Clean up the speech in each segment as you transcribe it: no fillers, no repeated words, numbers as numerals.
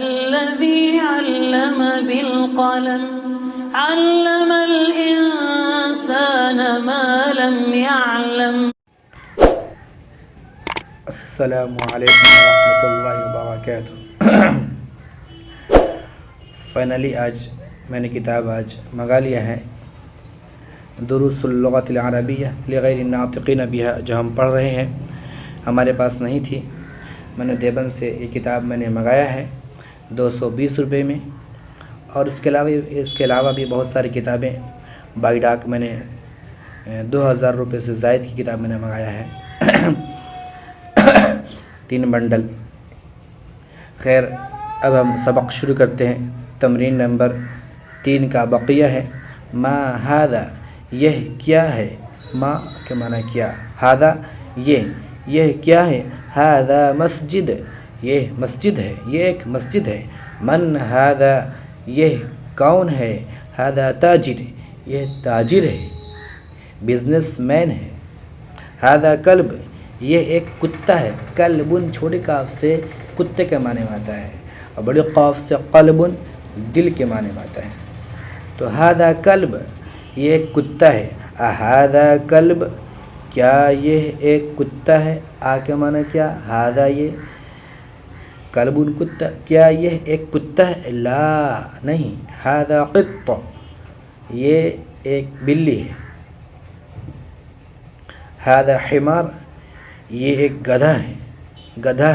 الذي علم بالقلم علم الإنسان ما لم يعلم. السلام علیکم ورحمۃ اللہ وبرکاتہ. فائنلی آج میں نے کتاب منگا لیا ہے، دروس اللغۃ العربیہ لغیر الناطقین بها، جو ہم پڑھ رہے ہیں. ہمارے پاس نہیں تھی، میں نے دیوبند سے یہ کتاب میں نے منگایا ہے 220 روپے میں. اور اس کے علاوہ بھی بہت ساری کتابیں بائی ڈاک میں نے 2000 روپے سے زائد کی کتاب میں نے منگایا ہے 3 بنڈل. خیر، اب ہم سبق شروع کرتے ہیں. تمرین نمبر 3 کا بقیہ ہے. ما ھذا، یہ کیا ہے. ما کے معنی کیا، ھذا یہ کیا ہے. ھذا مسجد، یہ مسجد ہے، یہ ایک مسجد ہے. من ھذا، یہ کون ہے. ھذا تاجر، یہ تاجر ہے، بزنس مین ہے. ھذا کلب، یہ ایک کتا ہے. کلبن چھوٹی قاف سے کتے کے معنی میں آتا ہے، اور بڑی قاف سے قلبن دل کے معنی میں آتا ہے. تو ھذا کلب، یہ ایک کتا ہے. ھذا کلب، کیا یہ ایک کتا ہے. آ کے معنی کیا، ھذا یہ کلبن کتا، کیا یہ ایک کتا ہے. لا نہیں. ھذا قط، یہ ایک بلی ہے. ھذا حمار، یہ ایک گدھا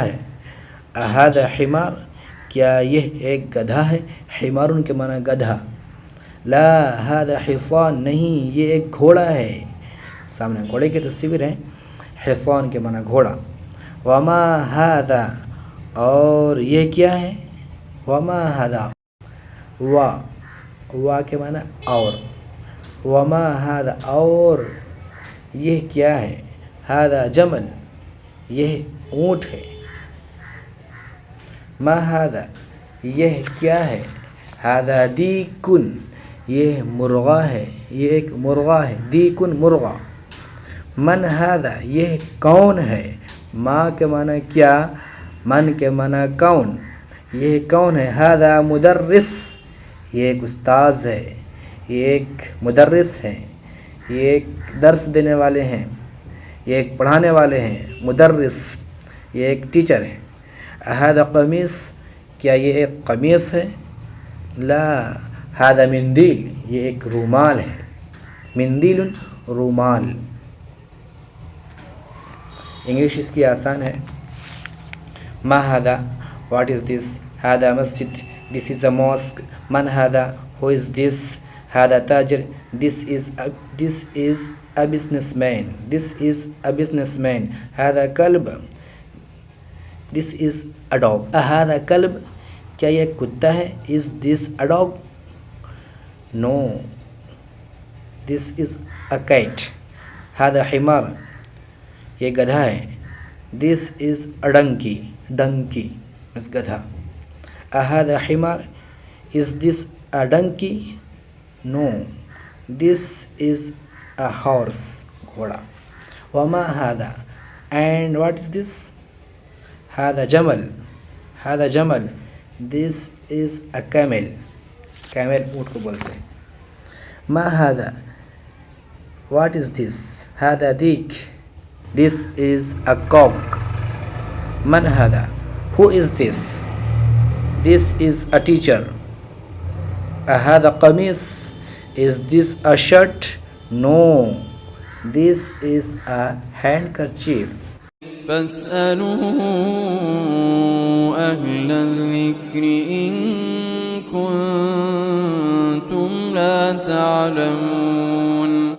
ہے. ھذا حمار، کیا یہ ایک گدھا ہے. حمارن کے معنی گدھا. لا ھذا حصان، نہیں یہ ایک گھوڑا ہے. سامنے گھوڑے کی تصویر ہے. حصان کے معنی گھوڑا. وما ھذا، اور یہ کیا ہے. وما ھذا، وا کے معنی اور. وما ھذا، اور یہ کیا ہے. ھذا جمل، یہ اونٹ ہے. ما ھذا، یہ کیا ہے. ھذا دیکن، یہ مرغا ہے، یہ ایک مرغا ہے. دیکن مرغا. من ھذا، یہ کون ہے. ما کے معنی کیا، من کے معنی کون، یہ کون ہے. ھذا مدرس، یہ ایک استاذ ہے، یہ ایک مدرس ہے، یہ ایک درس دینے والے ہیں، یہ ایک پڑھانے والے ہیں. مدرس، یہ ایک ٹیچر ہے. ھذا قمیص، کیا یہ ایک قمیص ہے. لا ھذا مندیل، یہ ایک رومال ہے. مندیل رومال. انگلش اس کی آسان ہے. ما ھذا، what is this. ھذا Masjid, this is a mosque. من ھذا، who is this. ھذا تاجر، this is a businessman. ھذا کلب، this is a dog. ھذا کلب، کیا یہ کتا ہے. is this a dog. no, this is a cat. ھذا حمار، یہ گدھا ہے. this is a donkey اس گدھا. ھذا حمار، is this a donkey. no, this is a horse گھوڑا. وما ھذا، and what is this. ھذا جمل، this is a camel اونٹ کو بولتے ہیں. ما ھذا، what is this. ھذا دیک، this is a cock. من ھذا، who is this. this is a teacher. ھذا kameez, is this a shirt. no, this is a handkerchief. فاسألوا أهل الذكر إن كنتم لا تعلمون.